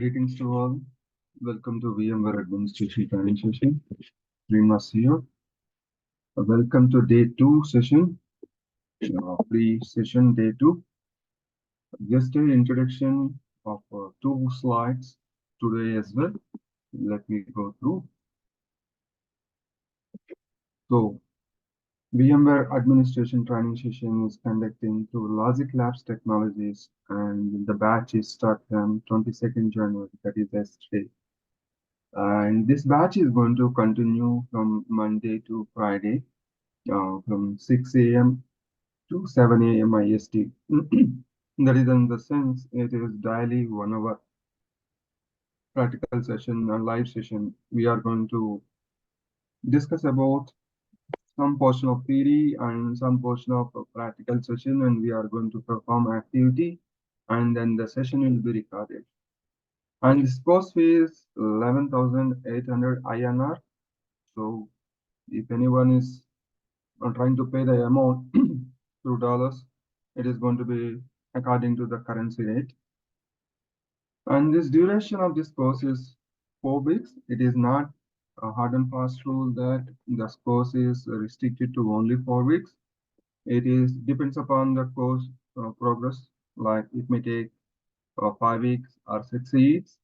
Greetings to all. Welcome to VMware Administration Training Session. Remas here. Welcome to day 2 session, pre-session day 2. Just an introduction of 2 slides today as well. Let me go through. So, VMware Administration Training Session is conducting through Logic Labs Technologies, and the batch is start from 22nd January, that is yesterday. And this batch is going to continue from Monday to Friday, from 6 a.m. to 7 a.m. IST. That is in the sense it is daily 1 hour practical session and live session. We are going to discuss about some portion of theory and some portion of a practical session, and we are going to perform activity, and then the session will be recorded. And this course fee is 11,800 INR. So if anyone is trying to pay the amount through dollars, it is going to be according to the currency rate. And this duration of this course is 4 weeks. It is not a hard and fast rule that this course is restricted to only 4 weeks. It is depends upon the course progress. Like it may take 5 weeks or 6 weeks,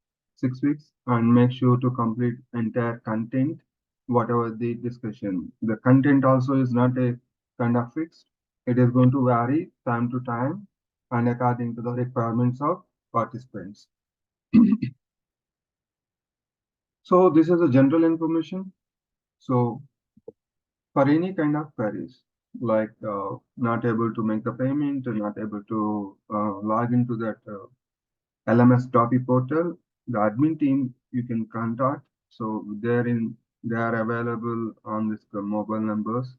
and make sure to complete entire content, whatever the discussion. The content also is not a kind of fixed. It is going to vary time to time and according to the requirements of participants. So this is a general information. So for any kind of queries, like not able to make the payment, not able to log into that LMS Topi portal, the admin team you can contact. So they are available on this mobile numbers,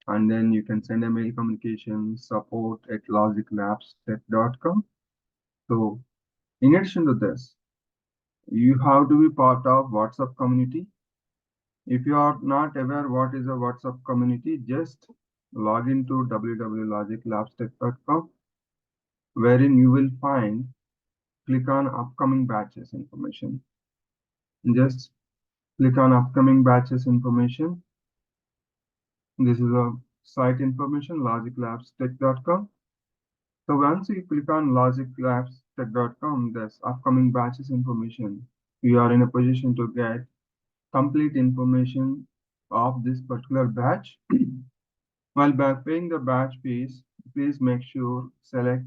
and then you can send a mail communication support@logiclabstech.com. So in addition to this, you have to be part of WhatsApp community. If you are not aware what is a WhatsApp community, just log into www.logiclabstech.com, wherein you will find, click on upcoming batches information. Just click on upcoming batches information. This is a site information, logiclabstech.com. So once you click on logiclabstech.com, this upcoming batches information, you are in a position to get complete information of this particular batch. While paying the batch fees, please make sure select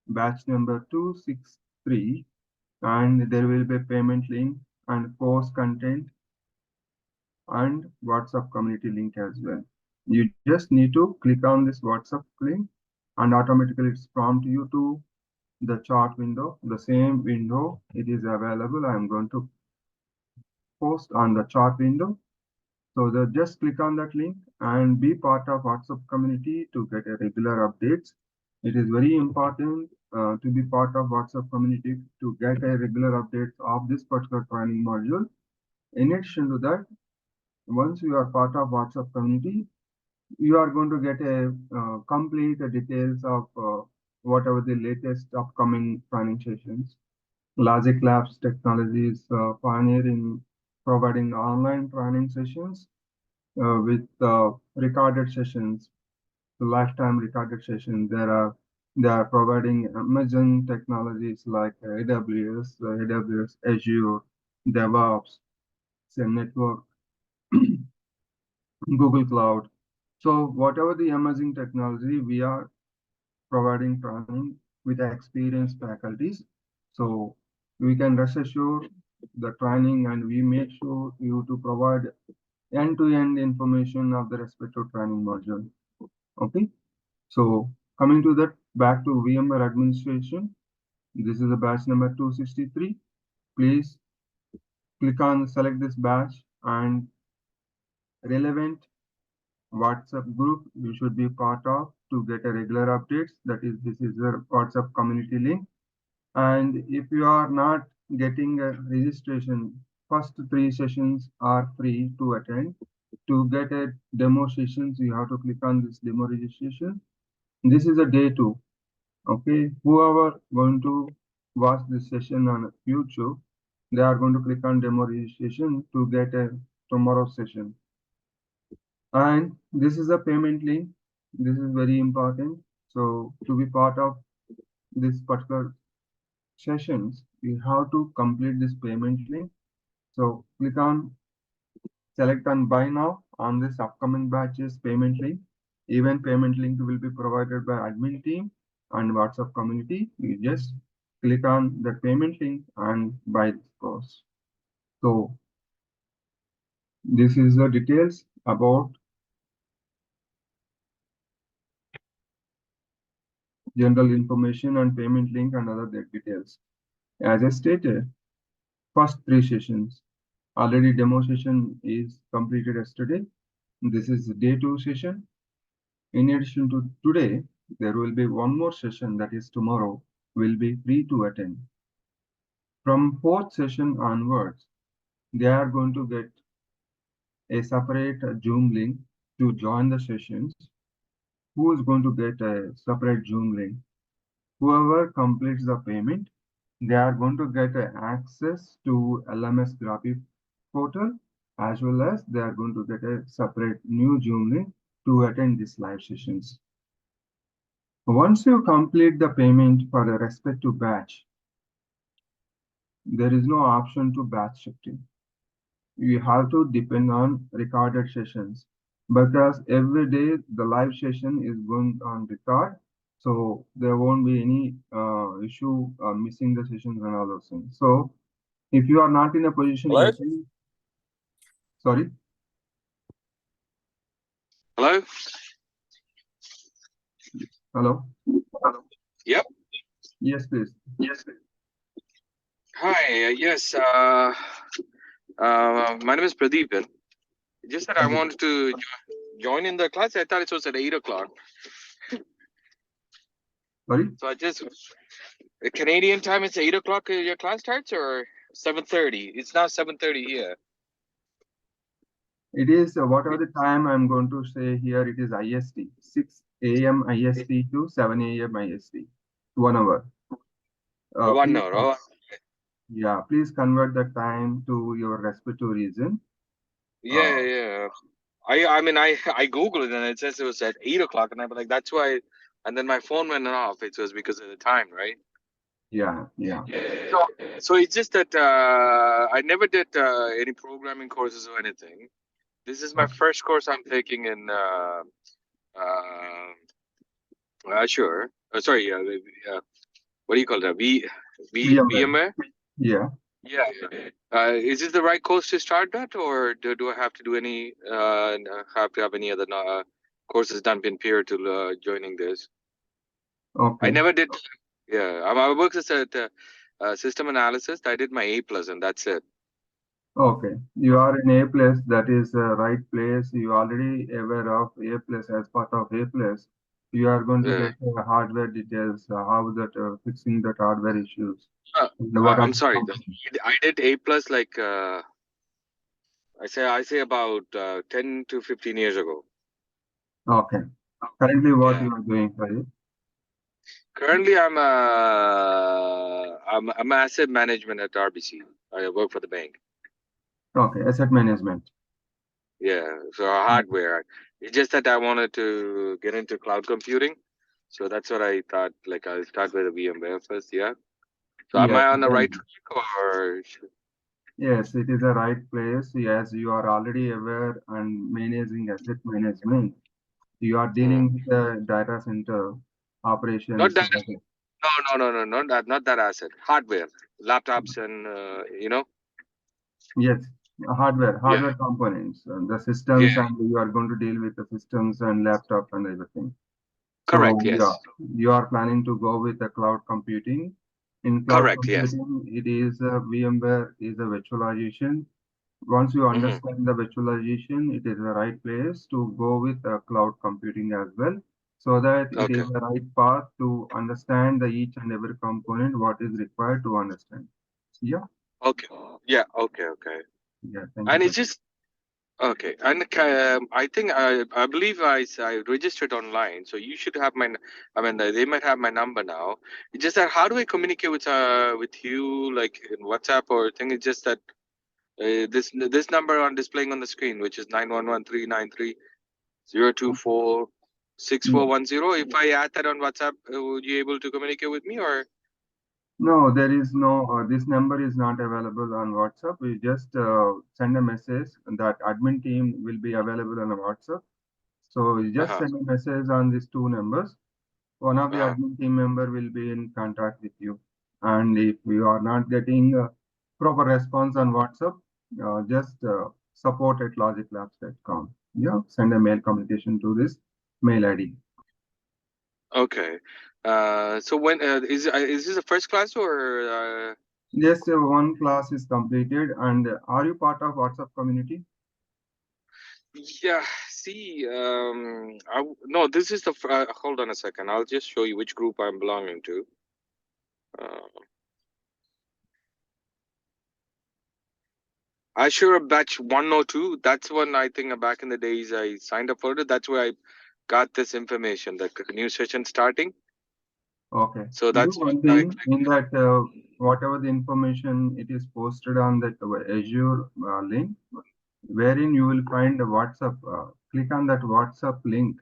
batch number 263, and there will be a payment link and course content and WhatsApp community link as well. You just need to click on this WhatsApp link, and automatically it's prompt you to the chart window. The same window it is available. I am going to post on the chart window. So just click on that link and be part of WhatsApp community to get a regular updates. It is very important to be part of WhatsApp community to get a regular updates of this particular training module. In addition to that, once you are part of WhatsApp community, you are going to get a complete details of whatever the latest upcoming training sessions. Logic Labs Technologies pioneer in providing online training sessions with recorded sessions, lifetime recorded sessions. They are providing amazing technologies like AWS, Azure, DevOps, say network, Google Cloud. So whatever the emerging technology, we are providing training with experienced faculties. So we can rest assure the training, and we make sure you to provide end-to-end information of the respective training module. Okay. So coming to that, back to VMware administration. This is a batch number 263. Please click on select this batch, and relevant WhatsApp group you should be part of to get a regular updates. That is, this is the WhatsApp community link. And if you are not getting a registration, first 3 sessions are free to attend. To get a demo sessions, you have to click on this demo registration. This is a day 2. Okay, whoever going to watch this session on YouTube, they are going to click on demo registration to get a tomorrow session. And this is a payment link. This is very important. So to be part of this particular sessions, you have to complete this payment link. So click on select on buy now on this upcoming batches payment link. Even payment link will be provided by admin team and WhatsApp community. You just click on the payment link and buy this course. So this is the details about general information and payment link and other details. As I stated, first three sessions already demo session is completed yesterday. This is day 2 session. In addition to today, there will be one more session that is tomorrow will be free to attend. From fourth session onwards, they are going to get a separate Zoom link to join the sessions. Who is going to get a separate Zoom link? Whoever completes the payment, they are going to get access to LMS graphic portal, as well as they are going to get a separate new Zoom link to attend these live sessions. Once you complete the payment for the respective batch, there is no option to batch shifting. You have to depend on recorded sessions because every day the live session is going on record, so there won't be any issue missing the sessions and all those things. So if you are not in a position to Hello? attend, sorry, Hello? hello, Yep. yes, please. Hi. Yes. My name is Pradeepan. Just that I wanted to join in the class. I thought it was at 8 o'clock. Sorry, So I just Canadian time. It's 8 o'clock. Your class starts or 7:30. It's now 7:30 here. it is whatever the time I'm going to say here. It is IST 6 a.m. IST to 7 a.m. IST, 1 hour. 1 Please, hour. Oh, yeah, please convert the time to your respective region. yeah, yeah. I mean I googled it and it says it was at 8 o'clock and I'm like that's why. And then my phone went off. It was because of the time, right? Yeah. So it's just that I never did any programming courses or anything. This is my first course I'm taking in Azure. Sorry, what do you call that? VMware. VMware? Yeah. Yeah. Is this the right course to start that, or do I have to do any have to have any other courses done in peer to joining this? I Okay. never did. Yeah, I work as a system analysis. I did my A plus, and that's it. Okay. You are in A plus. That is the right place. You already aware of A plus as part of A plus. You are going to Yeah. get hardware details, how that fixing that hardware issues. What are I'm sorry. I did A plus like I say about 10 to 15 years ago. okay. Currently, what Yeah. you are doing for it? Currently, I'm asset management at RBC. I work for the bank. Okay. Asset management. Yeah. So hardware. It's just that I wanted to get into cloud computing. So that's what I thought. Like I'll start with the VMware first. Yeah. So am Yes. I on the right track or? Yes, it is the right place. Yes, you are already aware and managing asset management. You are Hmm. dealing with the data center Not operations. that. No. Not that asset. Hardware, laptops, and Yes, hardware, Yeah. hardware components, the Yeah. systems, and you are going to deal with the systems and laptop and everything. Correct. So yeah, Yes. you are planning to go with the cloud computing. In cloud Correct. Yes. computing, it is VMware is a virtualization. Once you Hmm. understand the virtualization, it is the right place to go with cloud computing as well, so that it Okay. is the right path to understand the each and every component what is required to understand. Yeah, Okay. Yeah. Okay. Okay. yeah. Thank you And for it's that. just Okay, and I think I believe I registered online, so you should have my. I mean, they might have my number now. It's just that how do I communicate with you, like in WhatsApp or thing? It's just that this number on displaying on the screen, which is 911-393-024-6410. If I add that on WhatsApp, would you able to communicate with me or? No, there is no, this number is not available on WhatsApp. We just send a message that admin team will be available on WhatsApp. So you just Uh-huh. send a message on these two numbers. One of the Uh-huh. admin team member will be in contact with you. And if you are not getting proper response on WhatsApp, just support at logiclabs.com. Yeah, send a mail communication to this mail ID. Okay. So when is this a first class or? Just one class is completed. And are you part of WhatsApp community? Yeah, see, no, this is the. Hold on a second. I'll just show you which group I'm belonging to. Uh, I sure batch 102. That's one I think back in the days I signed up for it. That's where I got this information, the new session starting. Okay. So Do that's one what I thing in that whatever the information it is posted on that Azure link, wherein you will find a WhatsApp. Click on that WhatsApp link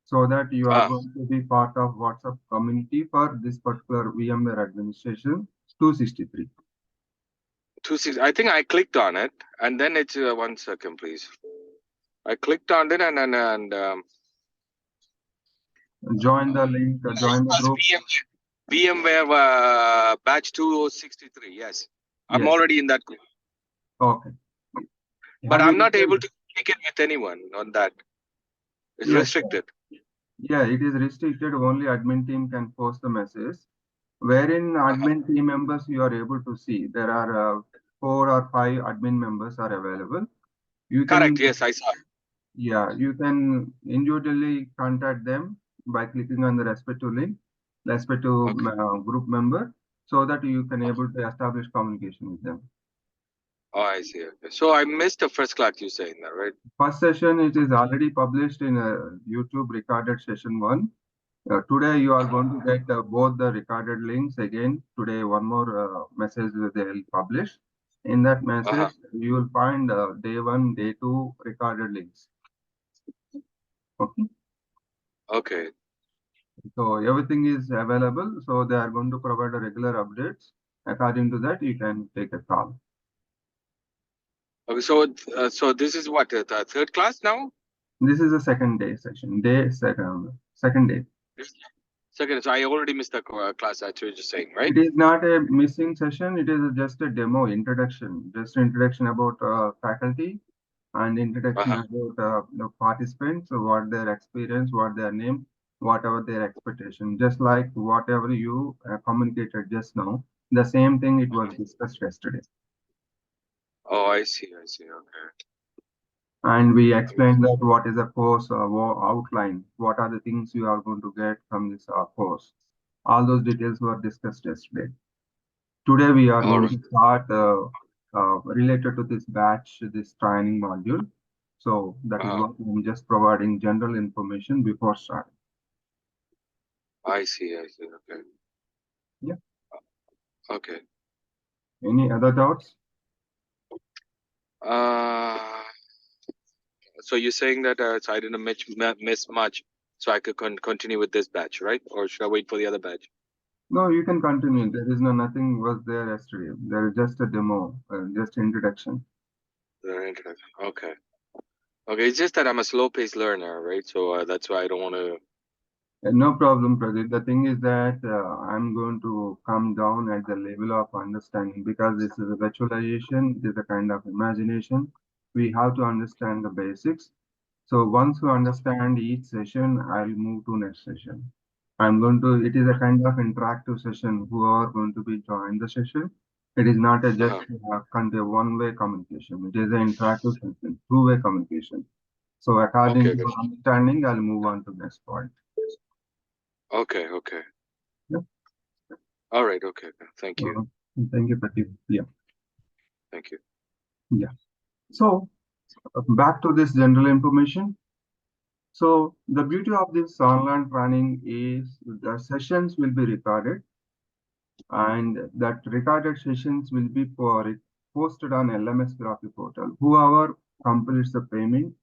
so that you are ah going to be part of WhatsApp community for this particular VMware administration 263. 26. I think I clicked on it, and then it's 1 second, please. I clicked on it, and Join the link, join the group. VMware batch 2063. Yes, I'm Yes. already in that group, Okay. but Have you I'm not able received? to communicate with anyone on that. It's Yes, sir. restricted. Yeah, it is restricted. Only admin team can post the message. Wherein Uh-huh. admin team members you are able to see. There are 4 or 5 admin members are available. You Correct. can, Yes, I saw. yeah, you can individually contact them by clicking on the respective Okay. group member, so that you can able to establish communication with them. Oh, I see. Okay. So I missed the first class you saying that, right? First session, it is already published in YouTube recorded session 1. Today you are Uh-huh. going to get both the recorded links again. Today one more message they will publish. In that Uh-huh. message you will find day 1, day 2 recorded links. Okay. Okay. So everything is available. So they are going to provide a regular updates. According to that, you can take a call. Okay. So this is what the third class now. This is the second day session. Second day. This- Second. So I already missed the class that you were just saying, right? It is not a missing session. It is just a demo introduction. Just introduction about faculty and introduction Uh-huh. about the participants, so what their experience, what their name, whatever their expectation. Just like whatever you communicated just now, the same thing it was discussed yesterday. Oh, I see. I see. Okay. And we I mean, explained that what is a course outline, what are the things you are going to get from this course. All those details were discussed yesterday. Today we are all going right. to start related to this batch, this training module. So that is Uh-huh. what I'm just providing general information before starting. I see. I see. Okay. Yeah. Okay. Any other doubts? Uh, so you're saying that so I didn't miss much, so I could continue with this batch, right? Or should I wait for the other batch? No, you can continue. There is no nothing was there yesterday. There is just a demo, just introduction. The introduction. Okay. Okay. It's just that I'm a slow-paced learner, right? So that's why I don't want to. No problem, Pradeep. The thing is that I'm going to come down at the level of understanding because this is a virtualization, this is a kind of imagination. We have to understand the basics. So once you understand each session, I'll move to next session. It is a kind of interactive session. Who are going to be join the session? It is not a just Uh-huh. one-way communication. It is an interactive session, two-way communication. So Okay. according Okay. to understanding, I'll move on to next point. Okay. Okay. Yeah. All right. Okay. Okay. Thank you. Uh, Thank you, Pratik. Yeah. Thank you. Yeah. So Back to this general information. So the beauty of this online training is the sessions will be recorded, and that recorded sessions will be posted on LMS Graphy portal. Whoever completes the payment,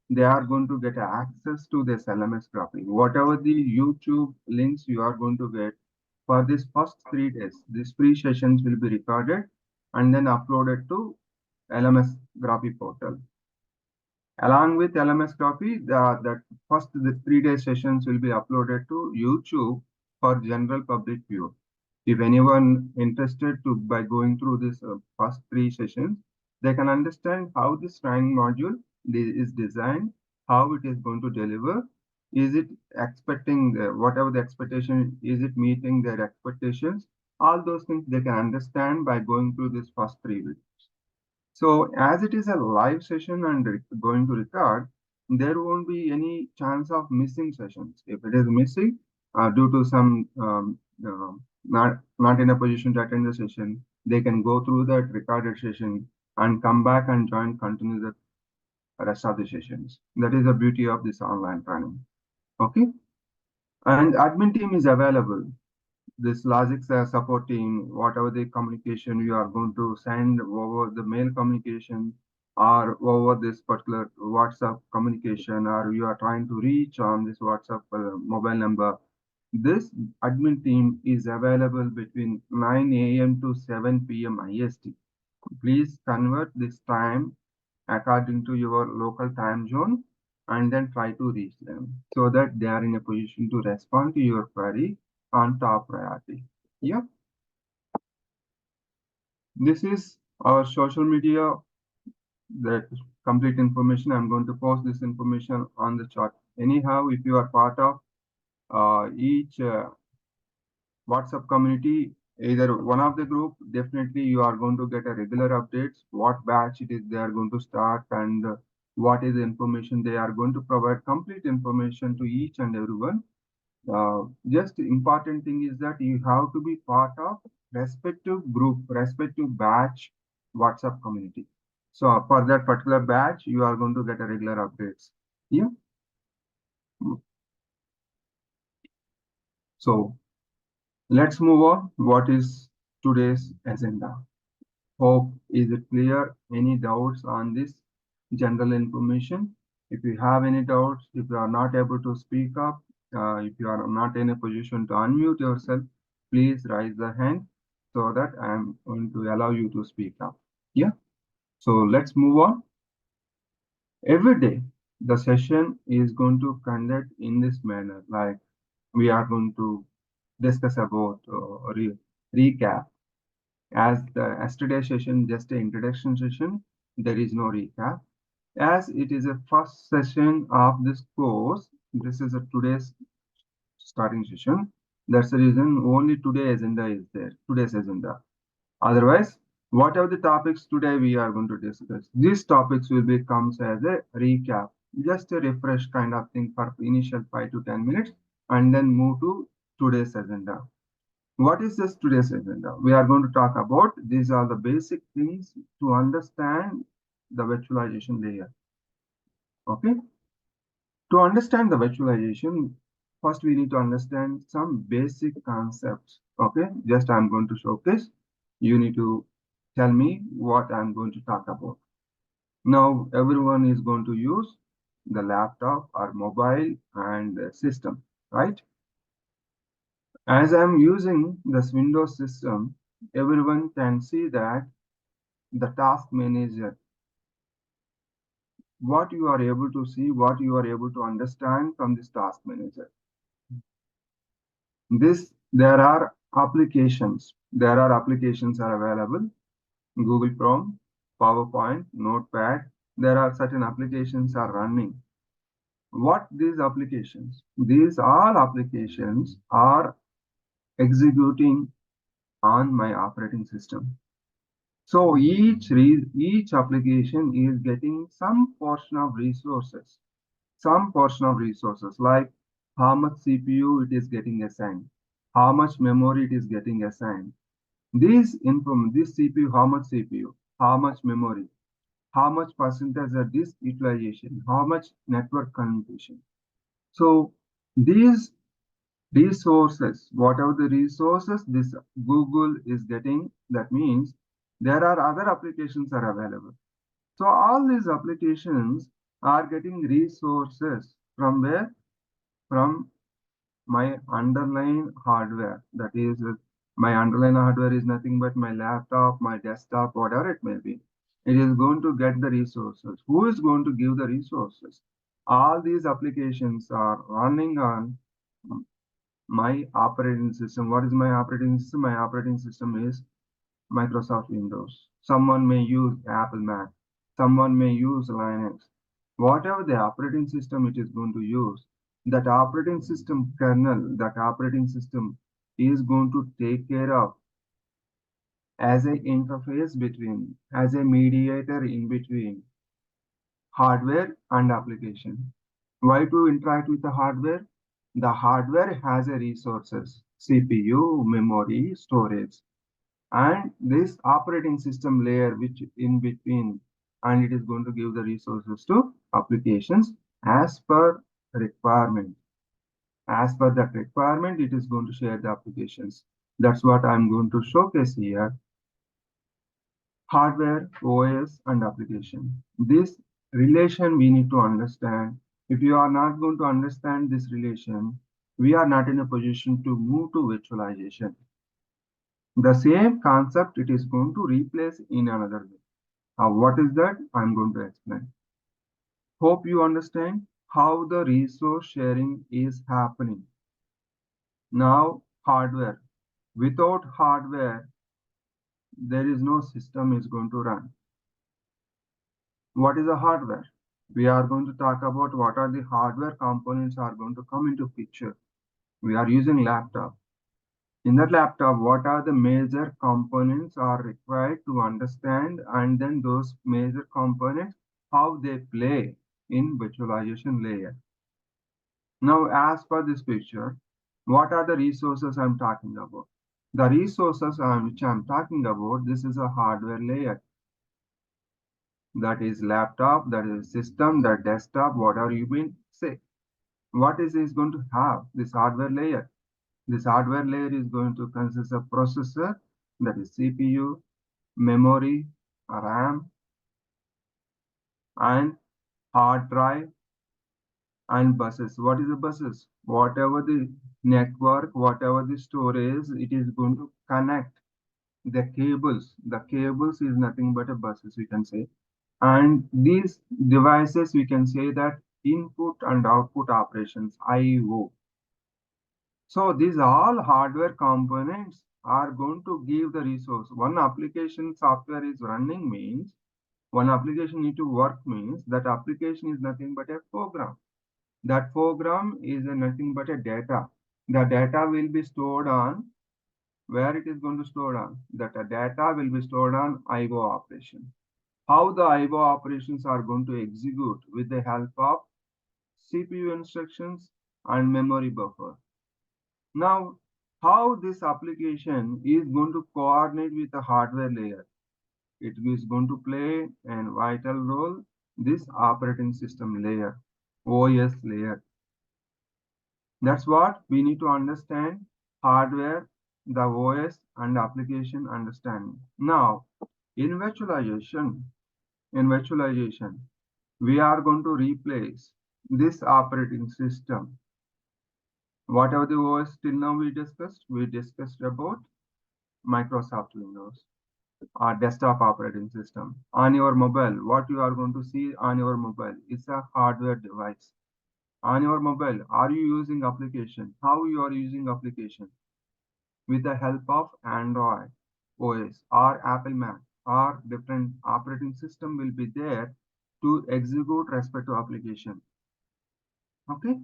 they are going to get access to this LMS Graphy. Whatever the YouTube links you are going to get for this first 3 days, these free sessions will be recorded and then uploaded to LMS Graphy portal. Along with LMS copy, that first the 3 day sessions will be uploaded to YouTube for general public view. If anyone interested to by going through this first 3 sessions, they can understand how this training module is designed, how it is going to deliver. Is it expecting whatever the expectation? Is it meeting their expectations? All those things they can understand by going through this first 3 weeks. So as it is a live session and going to record, there won't be any chance of missing sessions. If it is missing due to some not in a position to attend the session, they can go through that recorded session and come back and continue the rest of the sessions. That is the beauty of this online training. Okay, and admin team is available. This logic support team, whatever the communication you are going to send over the mail communication or over this particular WhatsApp communication, or you are trying to reach on this WhatsApp mobile number, this admin team is available between 9 a.m. to 7 p.m. IST. Please convert this time according to your local time zone and then try to reach them so that they are in a position to respond to your query on top priority. Yeah, this is our social media, that complete information. I'm going to post this information on the chart. Anyhow, if you are part of each WhatsApp community, either one of the group, definitely you are going to get a regular updates, what batch it is they are going to start, and what is the information they are going to provide, complete information to each and everyone. Just important thing is that you have to be part of respective group, respective batch WhatsApp community. So for that particular batch, you are going to get a regular updates. Yeah. So let's move on. What is today's agenda? Hope is it clear? Any doubts on this general information? If you have any doubts, if you are not able to speak up, if you are not in a position to unmute yourself, please raise the hand so that I am going to allow you to speak up. Yeah. So let's move on. Every day, the session is going to conduct in this manner. Like we are going to discuss about recap. As the yesterday session, just an introduction session, there is no recap. As it is a first session of this course, this is a today's starting session. That's the reason only today agenda is there, today's agenda. Otherwise, whatever the topics today we are going to discuss, these topics will become as a recap, just a refresh kind of thing for initial 5 to 10 minutes, and then move to today's agenda. What is this today's agenda? We are going to talk about these are the basic things to understand the virtualization layer. Okay. To understand the virtualization, first we need to understand some basic concepts. Okay. Just I'm going to showcase. You need to tell me what I'm going to talk about. Now everyone is going to use the laptop or mobile and system, right? As I'm using this Windows system, everyone can see that the task manager, what you are able to see, what you are able to understand from this task manager. There are applications are available, Google Chrome, PowerPoint, Notepad. There are certain applications are running. What these applications? These all applications are executing on my operating system. So each application is getting some portion of resources, like how much CPU it is getting assigned, how much memory it is getting assigned. This CPU, how much CPU, how much memory. how much percentage of disk utilization, how much network communication. So these resources, whatever the resources this Google is getting, that means there are other applications are available. So all these applications are getting resources from where? From my underlying hardware. That is, my underlying hardware is nothing but my laptop, my desktop, whatever it may be. It is going to get the resources. Who is going to give the resources? All these applications are running on my operating system. What is my operating system? My operating system is Microsoft Windows. Someone may use Apple Mac. Someone may use Linux. Whatever the operating system it is going to use, that operating system kernel, that operating system is going to take care of as an interface between, as a mediator in between hardware and application. Why to interact with the hardware? The hardware has a resources, CPU, memory, storage, and this operating system layer which in between, and it is going to give the resources to applications as per requirement. As per that requirement, it is going to share the applications. That's what I'm going to showcase here. Hardware, OS, and application. This relation we need to understand. If you are not going to understand this relation, we are not in a position to move to virtualization. The same concept it is going to replace in another way. What is that? I'm going to explain. Hope you understand how the resource sharing is happening. Now, hardware. Without hardware, there is no system is going to run. What is a hardware? We are going to talk about what are the hardware components are going to come into picture. We are using laptop. In that laptop, what are the major components are required to understand, and then those major components, how they play in virtualization layer. Now, as per this picture, what are the resources I'm talking about? The resources which I'm talking about, this is a hardware layer. That is laptop, that is system, that desktop, whatever you mean say. What is going to have this hardware layer? This hardware layer is going to consist of processor, that is CPU, memory, RAM, and hard drive, and buses. What is the buses? Whatever the network, whatever the storage, it is going to connect the cables. The cables is nothing but a buses, we can say. And these devices, we can say that input and output operations, IO. So these all hardware components are going to give the resource. One application software is running means, one application need to work means that application is nothing but a program. That program is nothing but a data. The data will be stored on where it is going to store on. That data will be stored on IO operation. How the IO operations are going to execute with the help of CPU instructions and memory buffer. Now, how this application is going to coordinate with the hardware layer? It is going to play a vital role, this operating system layer, OS layer. That's what we need to understand hardware, the OS, and application understanding. Now, in virtualization, in virtualization, we are going to replace this operating system. Whatever the OS till now we discussed about Microsoft Windows, our desktop operating system. On your mobile, what you are going to see on your mobile is a hardware device. On your mobile, are you using application? How you are using application? With the help of Android OS or Apple Mac or different operating system will be there to execute respect to application. Okay.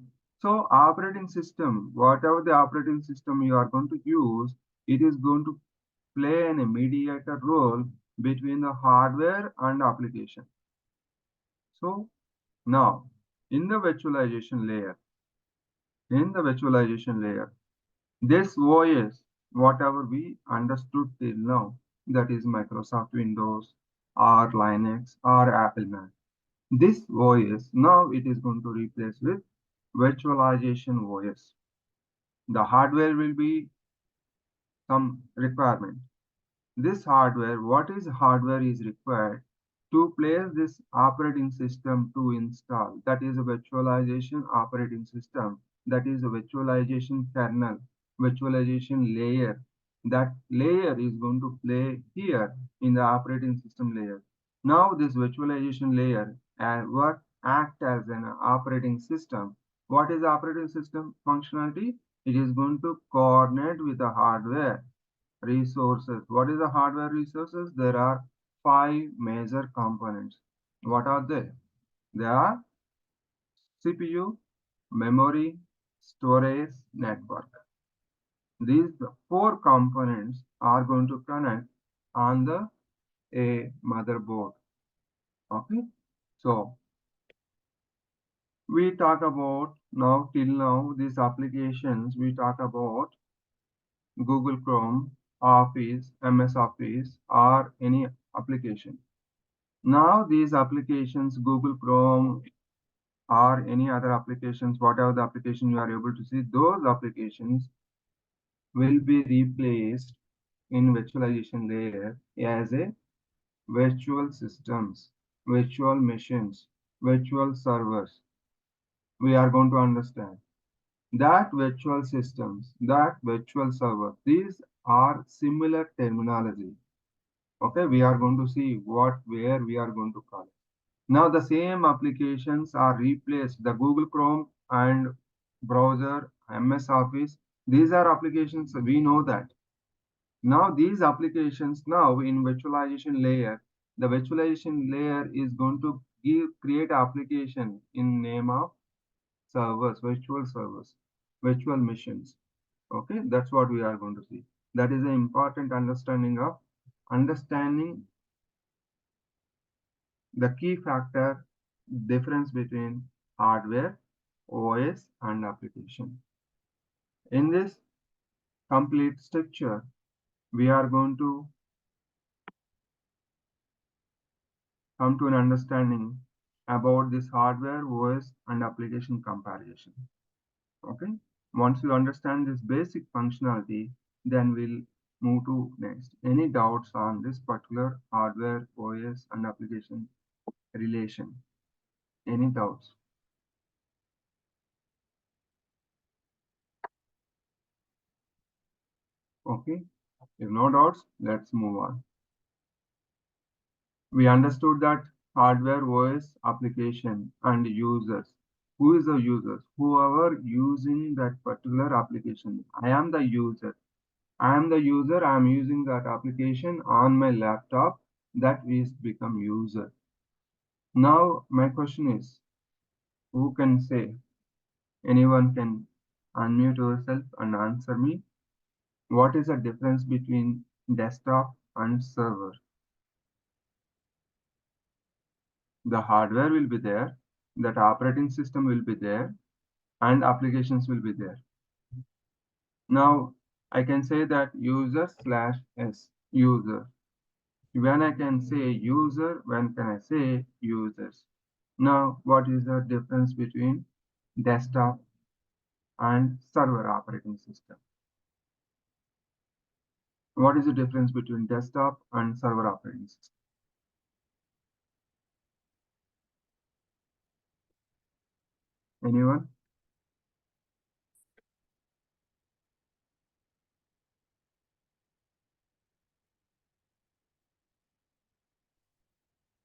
So operating system, whatever the operating system you are going to use, it is going to play a mediator role between the hardware and application. So now in the virtualization layer, this OS, whatever we understood till now, that is Microsoft Windows, or Linux or Apple Mac. This OS now it is going to replace with virtualization OS. The hardware will be some requirement. This hardware, what is hardware is required to place this operating system to install. That is a virtualization operating system. That is a virtualization kernel, virtualization layer. That layer is going to play here in the operating system layer. Now this virtualization layer what act as an operating system. What is the operating system functionality? It is going to coordinate with the hardware resources. What is the hardware resources? There are five major components. What are they? They are CPU, memory, storage, network. These four components are going to connect on the a motherboard. Okay. So we talk about now till now these applications. We talk about Google Chrome, Office, MS Office, or any application. Now these applications, Google Chrome or any other applications, whatever the application you are able to see, those applications will be replaced in virtualization layer as a virtual systems, virtual machines, virtual servers. We are going to understand that virtual systems, that virtual server, these are similar terminology. Okay, we are going to see where we are going to call it. Now the same applications are replaced. The Google Chrome and browser, MS Office, these are applications we know that. Now these applications now in virtualization layer, the virtualization layer is going to create application in name of servers, virtual machines. Okay, that's what we are going to see. That is an important understanding of understanding the key factor difference between hardware, OS, and application. In this complete structure, we are going to come to an understanding about this hardware, OS, and application comparison. Okay. Once you understand this basic functionality, then we'll move to next. Any doubts on this particular hardware, OS, and application relation? Any doubts? Okay. If no doubts, let's move on. We understood that hardware, OS, application, and users. Who is the users? Whoever using that particular application. I am the user. I am the user. I am using that application on my laptop. That is become user. Now my question is, who can say? Anyone can unmute yourself and answer me. What is the difference between desktop and server? The hardware will be there, that operating system will be there, and applications will be there. Now I can say that user slash s user. When I can say user, when can I say users? Now what is the difference between desktop and server operating system? What is the difference between desktop and server operating system? Anyone?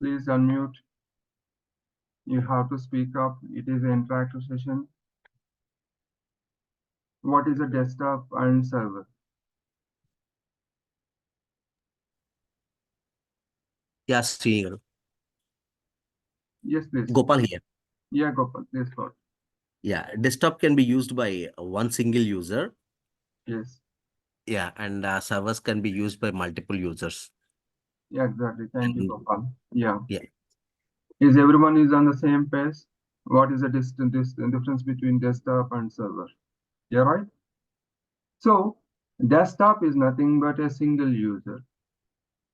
Please unmute. You have to speak up. It is an interactive session. What is a desktop and server? Yeah, Srinagar. Yes, please. Gopal here. Yeah, Gopal, please go. Yeah, desktop can be used by one single user. Yes. Yeah, and servers can be used by multiple users. Yeah, exactly. Thank you, Gopal. Yeah. Yeah. Is everyone is on the same page? What is the difference between desktop and server? Yeah, right? So desktop is nothing but a single user.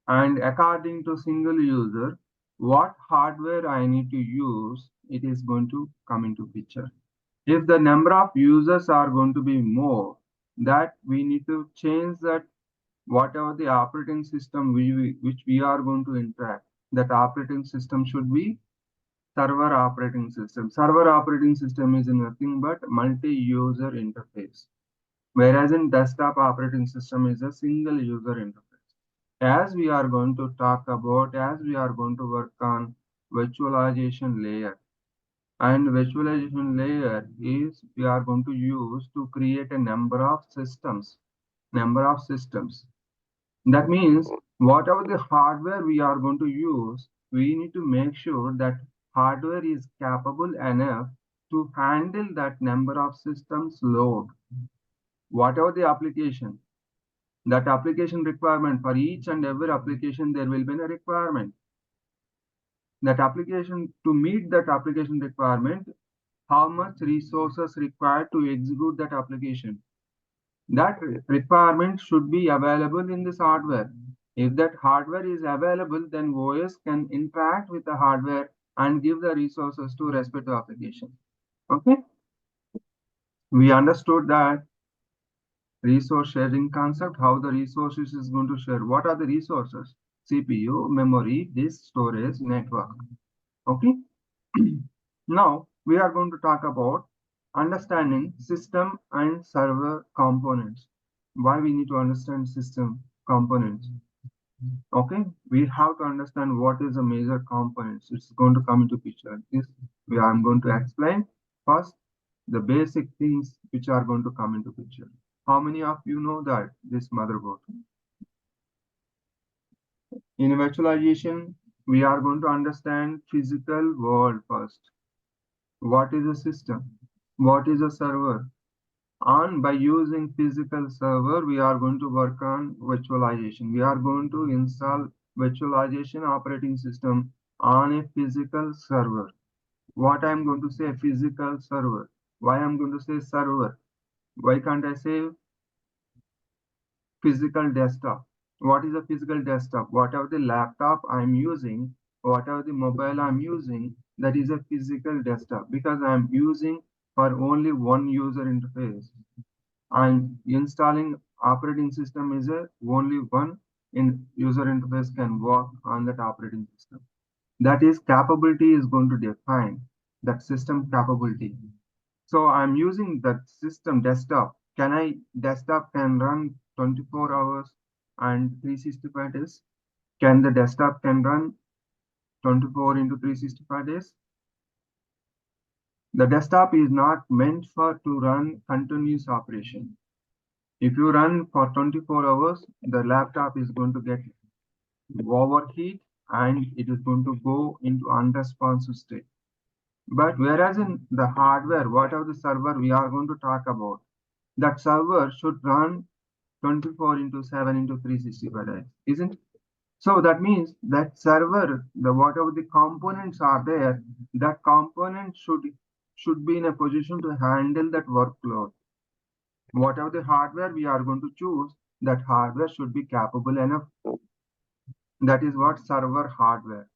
And according to single user, what hardware I need to use, it is going to come into picture. If the number of users are going to be more, that we need to change that whatever the operating system which we are going to interact, that operating system should be server operating system. Server operating system is nothing but multi-user interface, whereas in desktop operating system is a single user interface. As we are going to talk about, as we are going to work on virtualization layer, and virtualization layer is we are going to use to create a number of systems. That means whatever the hardware we are going to use, we need to make sure that hardware is capable enough to handle that number of systems load. Whatever the application, that application requirement, for each and every application, there will be a requirement. That application, to meet that application requirement, how much resources required to execute that application. That requirement should be available in this hardware. If that hardware is available, then OS can interact with the hardware and give the resources to respective application. Okay, we understood that resource sharing concept, how the resources is going to share. What are the resources? CPU, memory, disk, storage, network. Okay. Now we are going to talk about understanding system and server components. Why we need to understand system components? Okay, we have to understand what is the major components. It's going to come into picture. This we are going to explain first the basic things which are going to come into picture. How many of you know that this motherboard? In virtualization, we are going to understand physical world first. What is a system? What is a server? And by using physical server, we are going to work on virtualization. We are going to install virtualization operating system on a physical server. What I'm going to say physical server. Why I'm going to say server? Why can't I say physical desktop? What is a physical desktop? Whatever the laptop I'm using, whatever the mobile I'm using, that is a physical desktop because I'm using for only one user interface. And installing operating system is a only one in user interface can work on that operating system. That is capability is going to define that system capability. So I'm using that system desktop. Desktop can run 24 hours and 365 days? Can the desktop can run 24 into 365 days? The desktop is not meant for to run continuous operation. If you run for 24 hours, the laptop is going to get overheat and it is going to go into unresponsive state. But whereas in the hardware, whatever the server we are going to talk about, that server should run 24 into 7 into 365 days, isn't it? So that means that server, the whatever the components are there, that component should be in a position to handle that workload. Whatever the hardware we are going to choose, that hardware should be capable enough. That is what server hardware.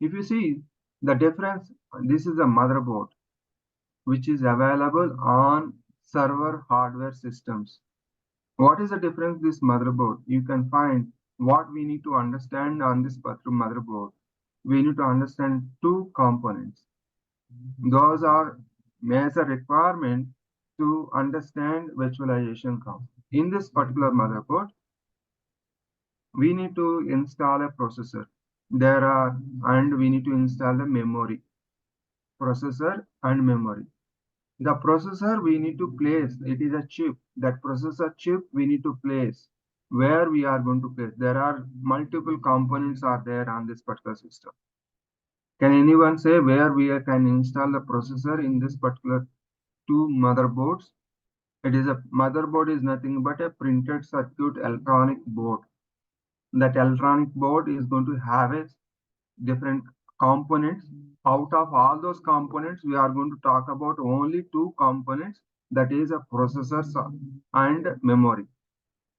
If you see the difference, this is a motherboard which is available on server hardware systems. What is the difference this motherboard? You can find what we need to understand on this particular motherboard. We need to understand two components. Those are major requirement to understand virtualization concept. In this particular motherboard, we need to install a processor. And we need to install the memory, processor and memory. The processor we need to place, it is a chip. That processor chip we need to place where we are going to place. There are multiple components are there on this particular system. Can anyone say where we can install the processor in this particular two motherboards? It is a motherboard is nothing but a printed circuit electronic board. That electronic board is going to have a different components. Out of all those components, we are going to talk about only two components, that is a processor and memory.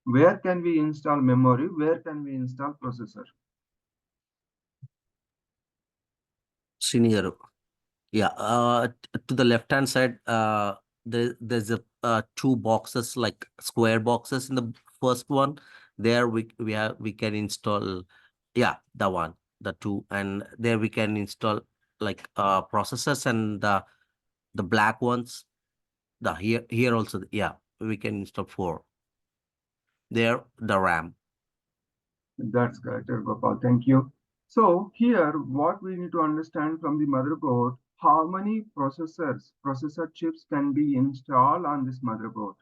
Where can we install memory? Where can we install processor? Senior. Yeah, to the left hand side, there's two boxes, like square boxes in the first one. There we can install, yeah, the one, the two, and there we can install like processors, and the black ones. The here also, yeah, we can install four. There the RAM. That's correct, Gopal. Thank you. So here, what we need to understand from the motherboard, how many processor chips can be installed on this motherboard.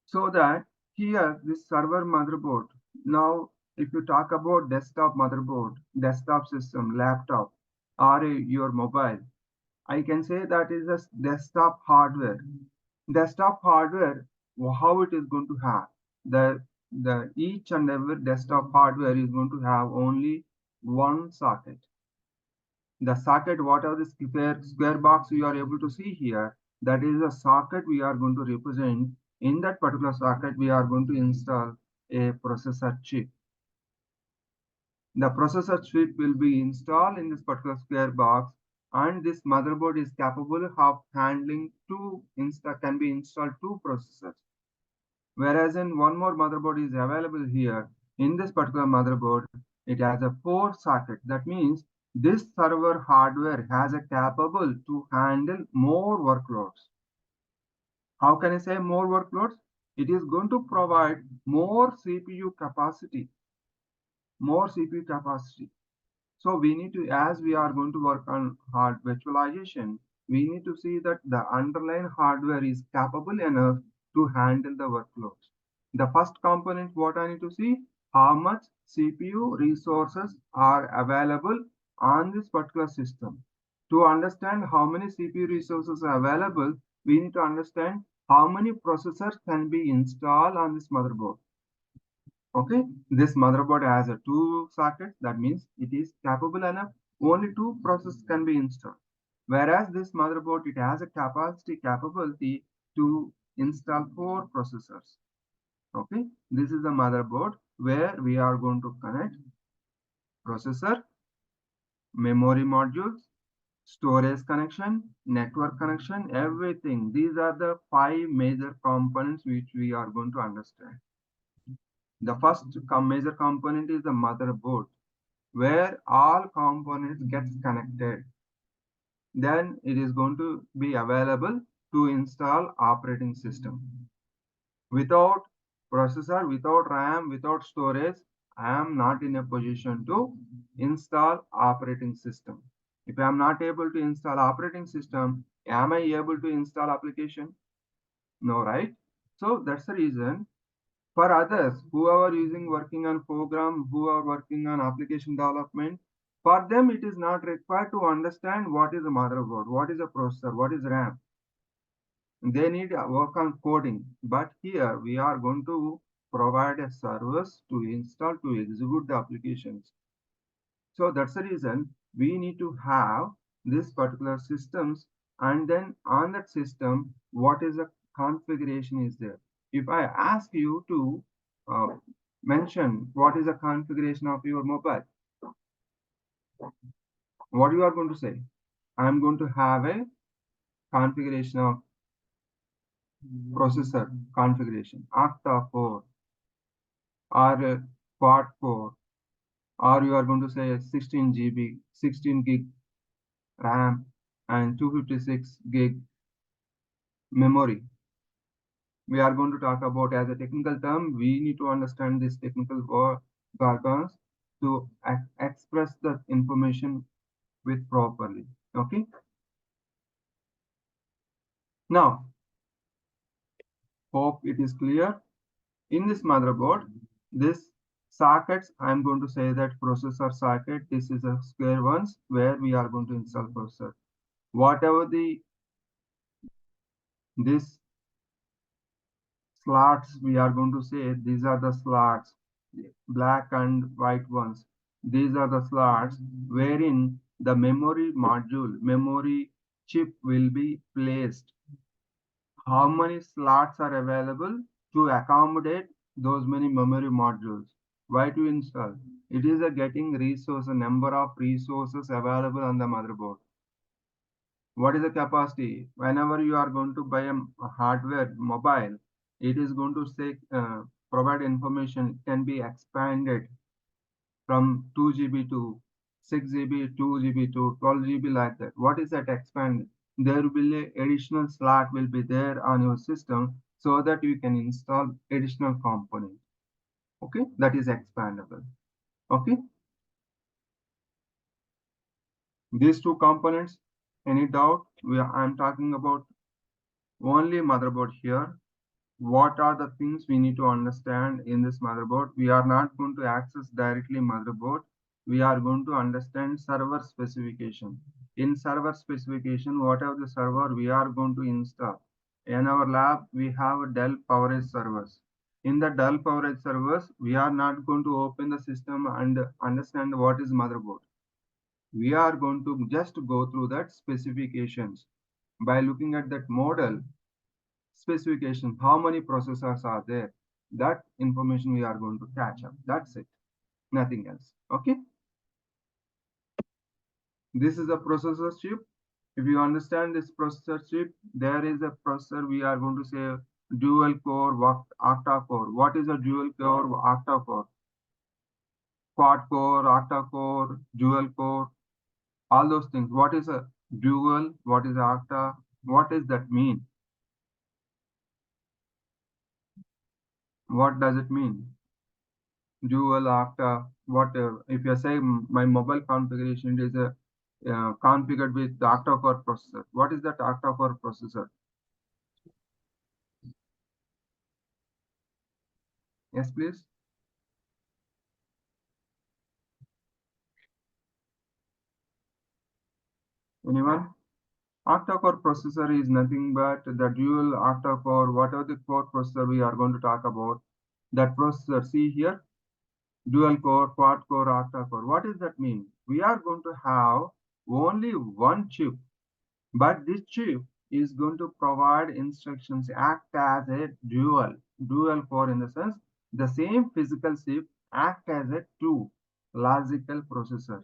So that here, this server motherboard, now if you talk about desktop motherboard, desktop system, laptop, or your mobile, I can say that is a desktop hardware. Desktop hardware, how it is going to have the each and every desktop hardware is going to have only one socket. The socket, what are the square box you are able to see here, that is a socket we are going to represent. In that particular socket, we are going to install a processor chip. The processor chip will be installed in this particular square box, and this motherboard is capable of handling can be installed two processors. Whereas in one more motherboard is available here. In this particular motherboard, it has a four socket. That means this server hardware has a capable to handle more workloads. How can I say more workloads? It is going to provide more CPU capacity, more CPU capacity. So we need to, as we are going to work on hard virtualization, we need to see that the underlying hardware is capable enough to handle the workloads. The first component, what I need to see, how much CPU resources are available on this particular system. To understand how many CPU resources are available, we need to understand how many processors can be installed on this motherboard. Okay, this motherboard has a two sockets. That means it is capable enough. Only two processors can be installed. Whereas this motherboard, it has a capability to install four processors. Okay, this is the motherboard where we are going to connect processor, memory modules, storage connection, network connection, everything. These are the five major components which we are going to understand. The first major component is the motherboard, where all components gets connected. Then it is going to be available to install operating system. Without processor, without RAM, without storage, I am not in a position to install operating system. If I am not able to install operating system, am I able to install application? No, right? So that's the reason for others who are working on program, who are working on application development, for them it is not required to understand what is a motherboard, what is a processor, what is RAM. They need work on coding. But here we are going to provide a service to install, to execute the applications. So that's the reason we need to have this particular systems, and then on that system, what is the configuration is there. If I ask you to uh, mention what is the configuration of your mobile, what you are going to say? I'm going to have a configuration of processor configuration, octa-core or quad-core, or you are going to say 16 GB, 16 gig RAM and 256 gig memory. We are going to talk about as a technical term. We need to understand this technical jargons to express the information with properly. Okay. Now, hope it is clear. In this motherboard, this sockets, I'm going to say that processor socket, this is a square ones where we are going to install processor. Whatever this slots we are going to say, these are the slots, black and white ones. These are the slots wherein the memory module, memory chip will be placed. How many slots are available? to accommodate those many memory modules. Why to install? It is a getting resource, a number of resources available on the motherboard. What is the capacity? Whenever you are going to buy a hardware mobile, it is going to say provide information can be expanded from 2 GB to 6 GB, 2 GB to 12 GB like that. What is that expand? There will be additional slot will be there on your system so that you can install additional component. Okay, that is expandable. Okay, these two components. Any doubt? I'm talking about only motherboard here. What are the things we need to understand in this motherboard? We are not going to access directly motherboard. We are going to understand server specification. In server specification, whatever the server we are going to install. In our lab, we have a Dell PowerEdge servers. In the Dell PowerEdge servers, we are not going to open the system and understand what is motherboard. We are going to just go through that specifications by looking at that model specification, how many processors are there. That information we are going to catch up. That's it. Nothing else. Okay. This is a processor chip. If you understand this processor chip, there is a processor we are going to say dual core, octa core. What is a dual core, octa core? Quad core, octa core, dual core, all those things. What is a dual? What is octa? What does that mean? What does it mean? Dual octa, whatever. If you say my mobile configuration is a configured with the octa-core processor. What is that octa-core processor? Yes, please. Anyone? Octa-core processor is nothing but the dual octa-core, whatever the core processor we are going to talk about. That processor, see here, dual core, quad core, octa-core. What does that mean? We are going to have only one chip. But this chip is going to provide instructions, act as a dual core in the sense the same physical chip act as a two logical processors.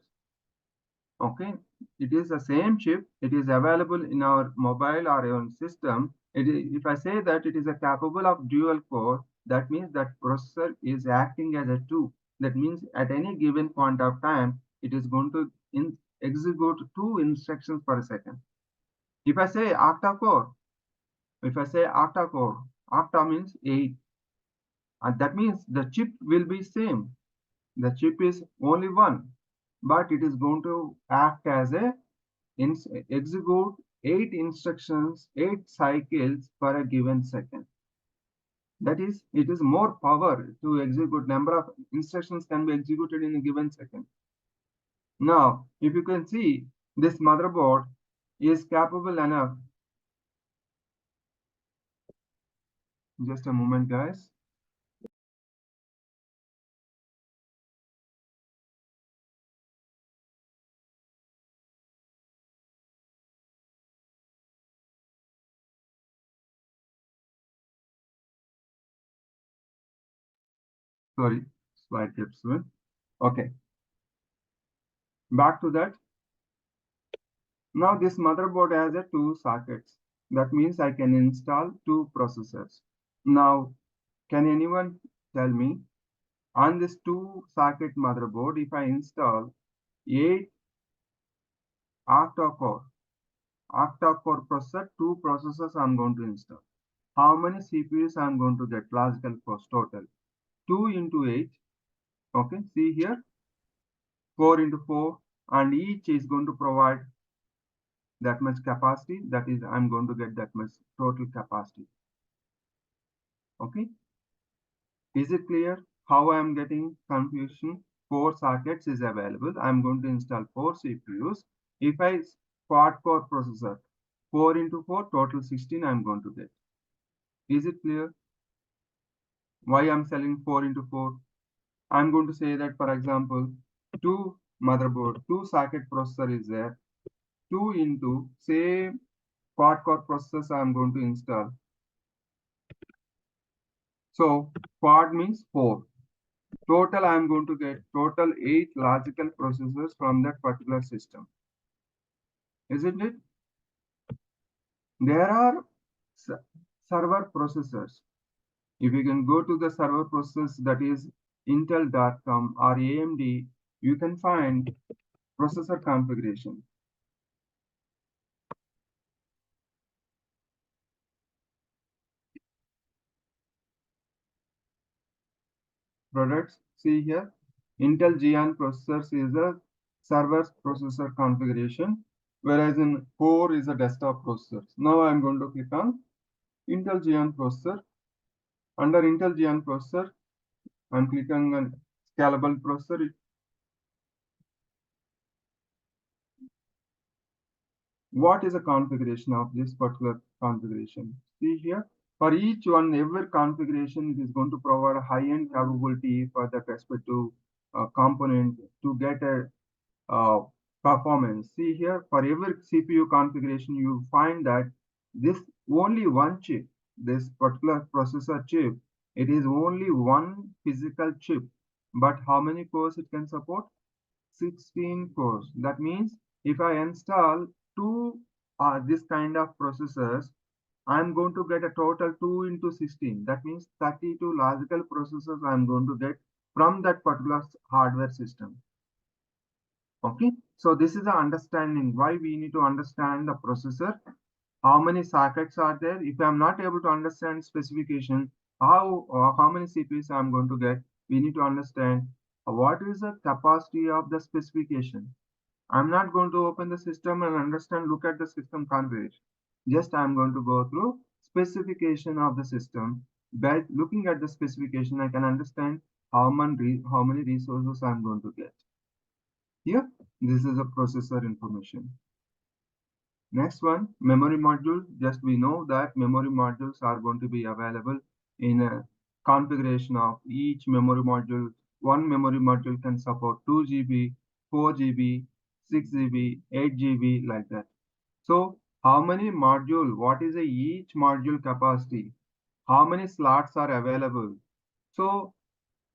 Okay, it is the same chip. It is available in our mobile or your system. If I say that it is a capable of dual core, that means that processor is acting as a two. That means at any given point of time, it is going to execute two instructions per second. If I say octa-core, octa means 8. And that means the chip will be same. The chip is only one, but it is going to act as a execute 8 instructions, 8 cycles per a given second. That is, it is more power to execute. Number of instructions can be executed in a given second. Now, if you can see, this motherboard is capable enough. Just a moment, guys. Sorry, slide kept swing. Okay, back to that. Now this motherboard has a two sockets. That means I can install two processors. Now, can anyone tell me on this two socket motherboard, if I install 8 octa-core, octa-core processor, two processors I'm going to install. How many CPUs I'm going to get? Logical cost total. 2 into 8. Okay, see here. 4 into 4. And each is going to provide that much capacity. That is, I'm going to get that much total capacity. Okay. Is it clear how I am getting confusion? 4 sockets is available. I'm going to install 4 CPUs. If I quad core processor, 4 into 4, total 16 I'm going to get. Is it clear why I'm selling 4 into 4? I'm going to say that, for example, 2 motherboard, 2 socket processor is there. 2 into, say, quad core processors I'm going to install. So quad means 4. Total, I am going to get total 8 logical processors from that particular system. Isn't it? There are server processors. If you can go to the server process that is Intel.com or AMD, you can find processor configuration. Products, see here, Intel Xeon processors is a server processor configuration, whereas in Core is a desktop processor. Now I'm going to click on Intel Xeon processor. Under Intel Xeon processor, I'm clicking on scalable processor. What is the configuration of this particular configuration? See here, for each one, every configuration it is going to provide a high-end capability for the respective component to get a uh, performance. See here, for every CPU configuration, you find that this only one chip, this particular processor chip, it is only one physical chip. But how many cores it can support? 16 cores. That means if I install two this kind of processors, I'm going to get a total 2 into 16. That means 32 logical processors I'm going to get from that particular hardware system. Okay, so this is the understanding why we need to understand the processor. How many sockets are there? If I'm not able to understand specification, how many CPUs I'm going to get, we need to understand what is the capacity of the specification. I'm not going to open the system and understand, look at the system configuration. Just I'm going to go through specification of the system. By looking at the specification, I can understand how many resources I'm going to get. Here, this is a processor information. Next one, memory module. Just we know that memory modules are going to be available in a configuration of each memory module. One memory module can support 2 GB, 4 GB, 6 GB, 8 GB like that. So how many module, what is each module capacity? How many slots are available? So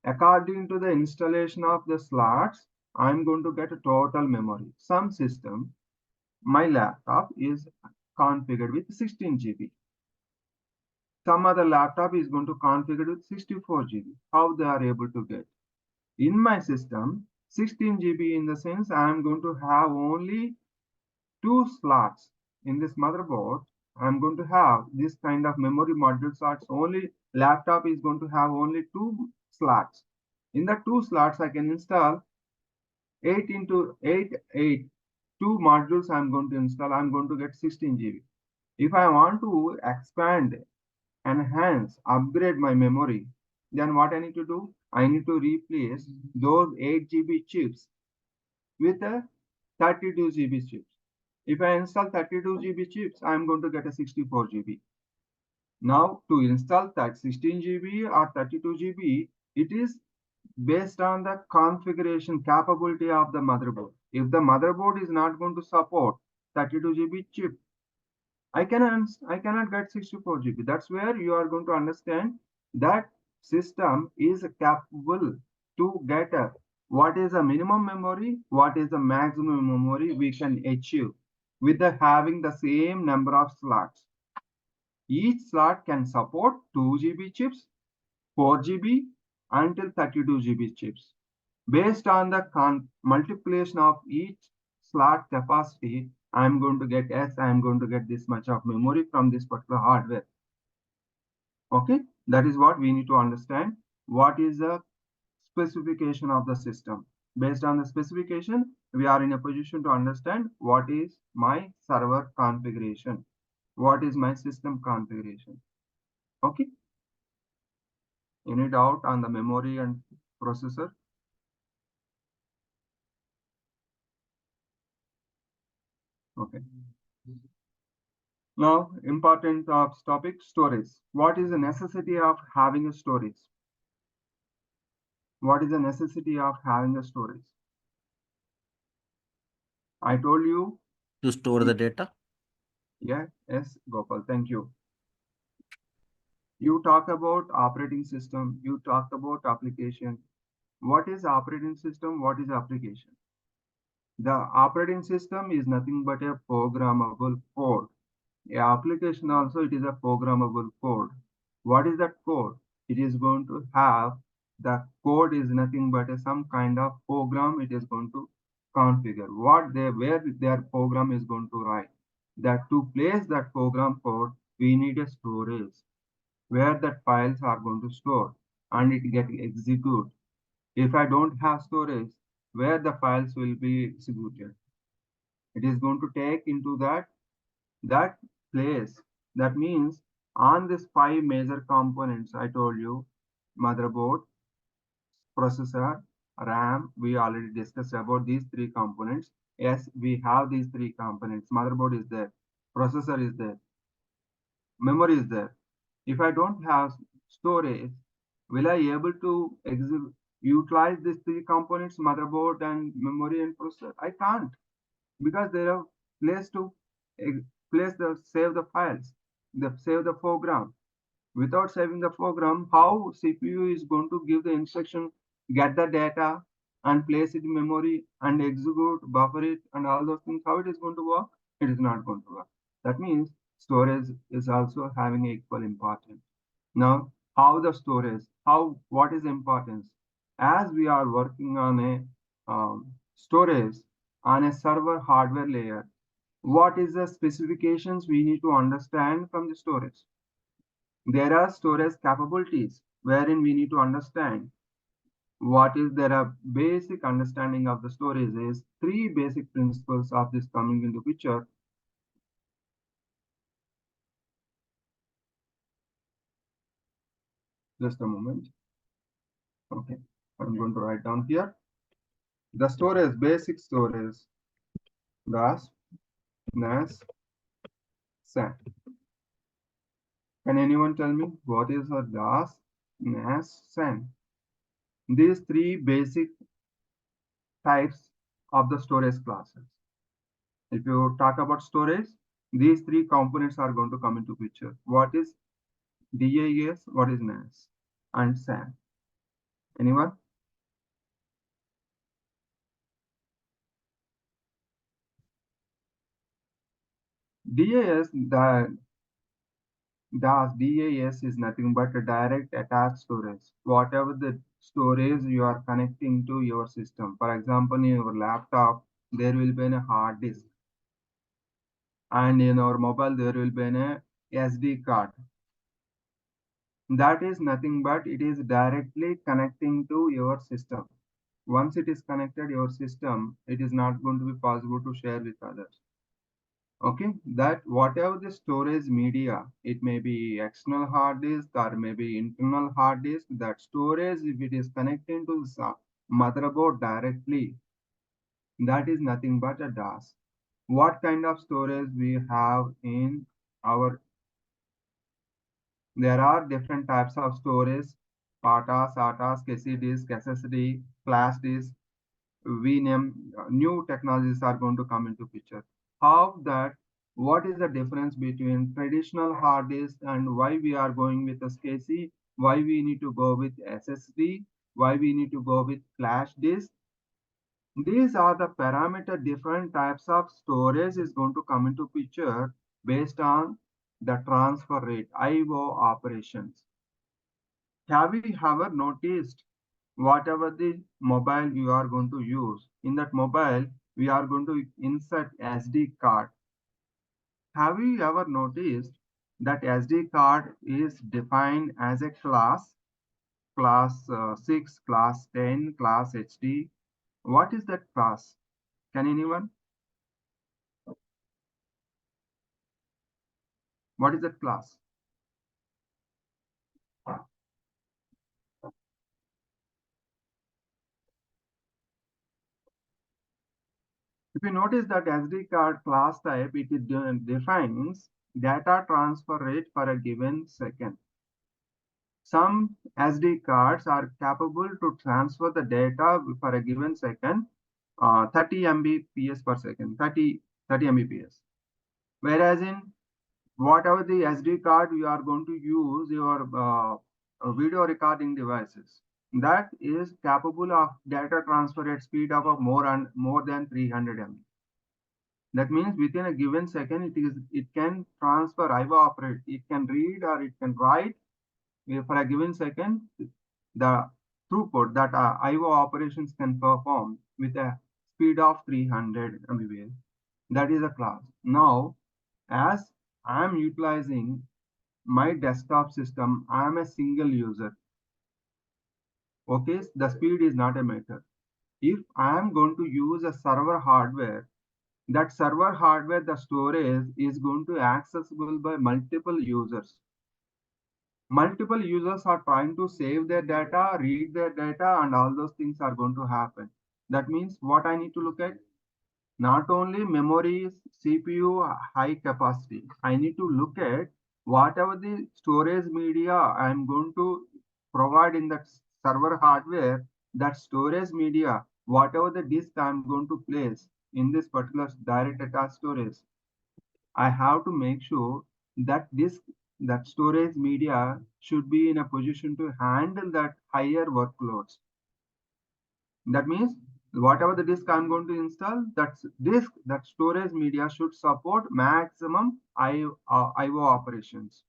according to the installation of the slots, I'm going to get a total memory. Some system, my laptop is configured with 16 GB. Some other laptop is going to configure with 64 GB. How they are able to get? In my system, 16 GB in the sense I am going to have only two slots. In this motherboard, I'm going to have this kind of memory module slots. Only laptop is going to have only two slots. In the two slots, I can install 8 into 8, 8, two modules I'm going to install. I'm going to get 16 GB. If I want to expand, enhance, upgrade my memory, then what I need to do? I need to replace those 8 GB chips with a 32 GB chips. If I install 32 GB chips, I'm going to get a 64 GB. Now, to install that 16 GB or 32 GB, it is based on the configuration capability of the motherboard. If the motherboard is not going to support 32 GB chip, I cannot get 64 GB. That's where you are going to understand that system is capable to get what is the minimum memory, what is the maximum memory we can achieve with having the same number of slots. Each slot can support 2 GB chips, 4 GB until 32 GB chips. Based on the multiplication of each slot capacity, I'm going to get I'm going to get this much of memory from this particular hardware. Okay, that is what we need to understand. What is the specification of the system? Based on the specification, we are in a position to understand what is my server configuration, what is my system configuration. Okay, any doubt on the memory and processor? Okay. Now, important topic, storage. What is the necessity of having a storage? What is the necessity of having a storage? I told you. To store the data. Yeah, yes, Gopal, thank you. You talk about operating system, you talk about application. What is operating system? What is application? The operating system is nothing but a programmable code. A application also, it is a programmable code. What is that code? It is going to have, the code is nothing but some kind of program it is going to configure. Where their program is going to write. That to place that program code, we need a storage where that files are going to store and it get execute. If I don't have storage, where the files will be executed, it is going to take into that place. That means on this five major components I told you, motherboard, processor, RAM, we already discussed about these three components. Yes, we have these three components. Motherboard is there, processor is there, memory is there. If I don't have storage, will I able to utilize these three components, motherboard and memory and processor? I can't, because they are place to place the save the files, the save the program. Without saving the program, how CPU is going to give the instruction, get the data and place it in memory and execute, buffer it and all those things, how it is going to work? It is not going to work. That means storage is also having equal importance. Now, how the storage, what is importance? As we are working on a storage on a server hardware layer, what is the specifications we need to understand from the storage? There are storage capabilities wherein we need to understand what is there a basic understanding of the storage is three basic principles of this coming into picture. Just a moment. Okay, I'm going to write down here. The storage, basic storage, DAS, NAS, SAN. Can anyone tell me what is a DAS, NAS, SAN? These three basic types of the storage classes. If you talk about storage, these three components are going to come into picture. What is DAS, what is NAS, and SAN? Anyone? DAS, DAS is nothing but a direct attached storage. Whatever the storage you are connecting to your system. For example, in your laptop, there will be a hard disk. And in our mobile, there will be an SD card. That is nothing but it is directly connecting to your system. Once it is connected your system, it is not going to be possible to share with others. Okay, that whatever the storage media, it may be external hard disk or maybe internal hard disk, that storage, if it is connecting to the motherboard directly, that is nothing but a DAS. What kind of storage we have in our, there are different types of storage, PATA, SATA, SCSI disk, SSD, flash disk, VNAND, new technologies are going to come into picture. How that, what is the difference between traditional hard disk and why we are going with a SCSI, why we need to go with SSD, why we need to go with flash disk? These are the parameter different types of storage is going to come into picture based on the transfer rate, IO operations. Have you ever noticed whatever the mobile you are going to use, in that mobile, we are going to insert SD card. Have you ever noticed that SD card is defined as a class 6, class 10, class HD? What is that class? Can anyone? What is that class? If you notice that SD card class type, it defines data transfer rate for a given second. Some SD cards are capable to transfer the data for a given second, 30 Mbps per second, 30 Mbps. Whereas in whatever the SD card you are going to use your video recording devices, that is capable of data transfer at speed of more than 300 MB. That means within a given second, it can transfer IO operate. It can read or it can write for a given second. The throughput that IO operations can perform with a speed of 300 Mbps. That is a class. Now, as I am utilizing my desktop system, I am a single user. Okay, the speed is not a matter. If I am going to use a server hardware, that server hardware, the storage is going to accessible by multiple users. Multiple users are trying to save their data, read their data, and all those things are going to happen. That means what I need to look at, not only memory, CPU, high capacity. I need to look at whatever the storage media I'm going to provide in that server hardware, that storage media, whatever the disk I'm going to place in this particular direct attached storage, I have to make sure that disk, that storage media should be in a position to handle that higher workloads. That means whatever the disk I'm going to install, that disk, that storage media should support maximum IO operations.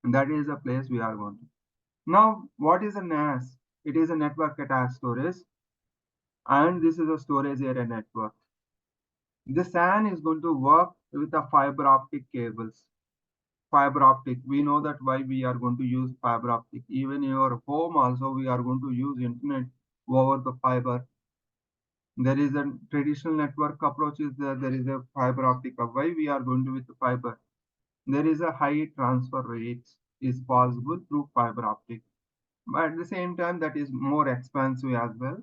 And that is the place we are going to. Now, what is a NAS? It is a network attached storage, and this is a storage area network. The SAN is going to work with the fiber optic cables. Fiber optic, we know that why we are going to use fiber optic. Even in your home also, we are going to use internet over the fiber. There is a traditional network approach is there is a fiber optic. Why we are going to with the fiber? There is a high transfer rates is possible through fiber optic. But at the same time, that is more expensive as well.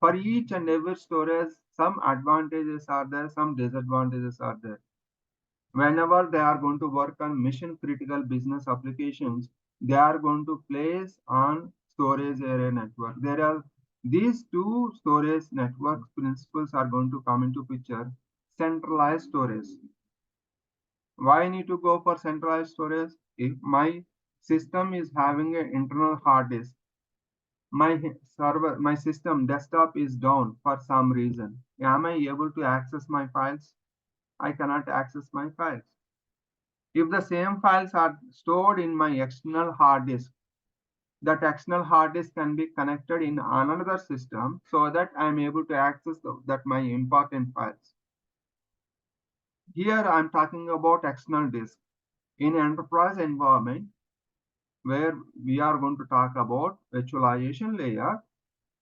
For each and every storage, some advantages are there, some disadvantages are there. Whenever they are going to work on mission critical business applications, they are going to place on storage area network. There are these two storage network principles are going to come into picture. Centralized storage. Why I need to go for centralized storage? If my system is having an internal hard disk, my system desktop is down for some reason. Am I able to access my files? I cannot access my files. If the same files are stored in my external hard disk, that external hard disk can be connected in another system so that I am able to access that my important files. Here I am talking about external disk. In enterprise environment, where we are going to talk about virtualization layer,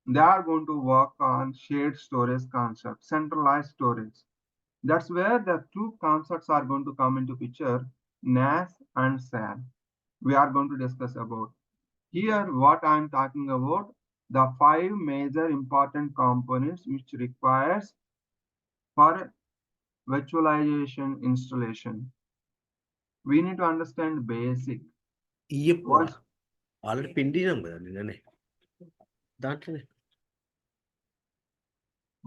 they are going to work on shared storage concept, centralized storage. That's where the two concepts are going to come into picture, NAS and SAN. We are going to discuss about. Here, what I'm talking about, the five major important components which requires for virtualization installation. We need to understand basic. Iyeppa. Once, Already pending కదా నిన్ననే దాంట్లోనే.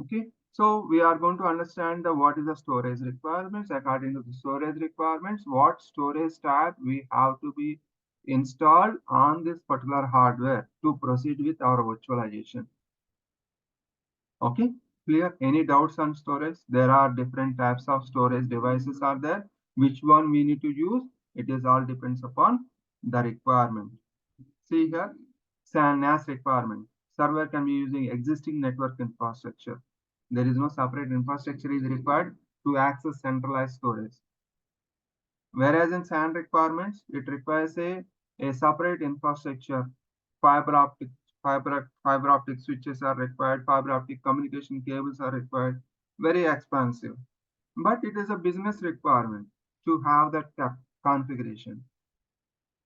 okay, so we are going to understand the what is the storage requirements. According to the storage requirements, what storage tab we have to be installed on this particular hardware to proceed with our virtualization. Okay, clear? Any doubts on storage? There are different types of storage devices are there. Which one we need to use? It is all depends upon the requirement. See here, SAN NAS requirement. Server can be using existing network infrastructure. There is no separate infrastructure is required to access centralized storage. Whereas in SAN requirements, it requires a separate infrastructure. Fiber optic, fiber optic switches are required, fiber optic communication cables are required. Very expensive. But it is a business requirement to have that configuration.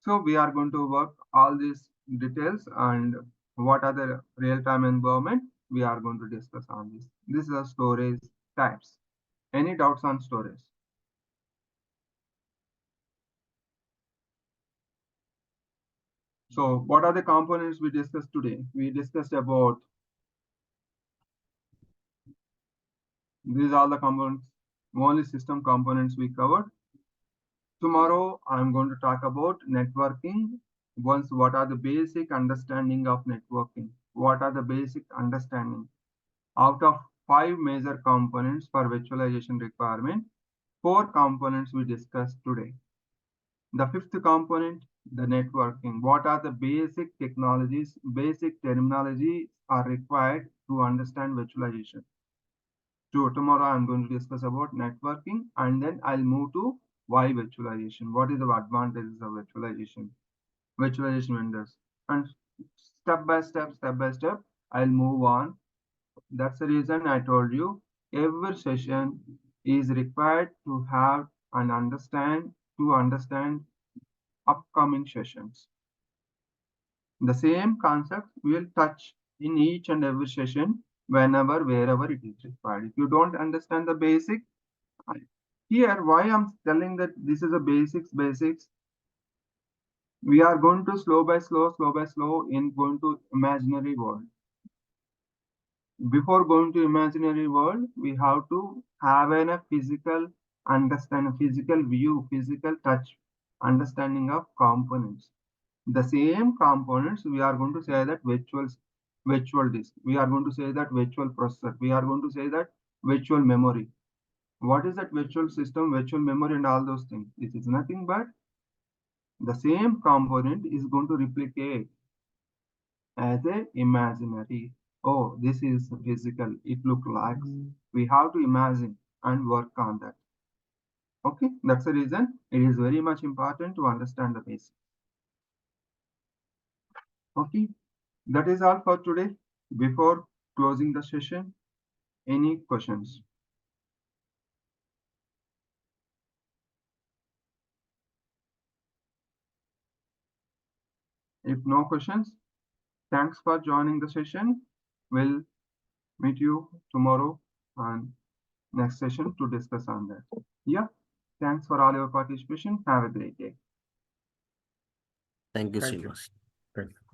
So we are going to work all these details and what are the real-time environment we are going to discuss on this. This is the storage types. Any doubts on storage? So what are the components we discussed today? We discussed about these are the components, only system components we covered. Tomorrow, I'm going to talk about networking. Once, what are the basic understanding of networking? What are the basic understanding? Out of five major components for virtualization requirement, four components we discussed today. The fifth component, the networking. What are the basic technologies, basic terminologies are required to understand virtualization? Tomorrow I'm going to discuss about networking and then I'll move to why virtualization. What is the advantages of virtualization? Virtualization vendors. And step by step, I'll move on. That's the reason I told you every session is required to have and understand upcoming sessions. The same concept we'll touch in each and every session whenever, wherever it is required. If you don't understand the basic, here why I'm telling that this is a basics. We are going to slow by slow in going to imaginary world. Before going to imaginary world, we have to have a physical understand, physical view, physical touch, understanding of components. The same components, we are going to say that virtual disk. We are going to say that virtual processor. We are going to say that virtual memory. What is that virtual system, virtual memory, and all those things? This is nothing but the same component is going to replicate as a imaginary. Oh, this is physical. It looks like we have to imagine and work on that. Okay, that's the reason it is very much important to understand the basics. Okay, that is all for today. Before closing the session, any questions? If no questions, thanks for joining the session. We'll meet you tomorrow and next session to discuss on that. Yeah, thanks for all your participation. Have a great day. Thank you, Thank you. Srinivas. Thank you.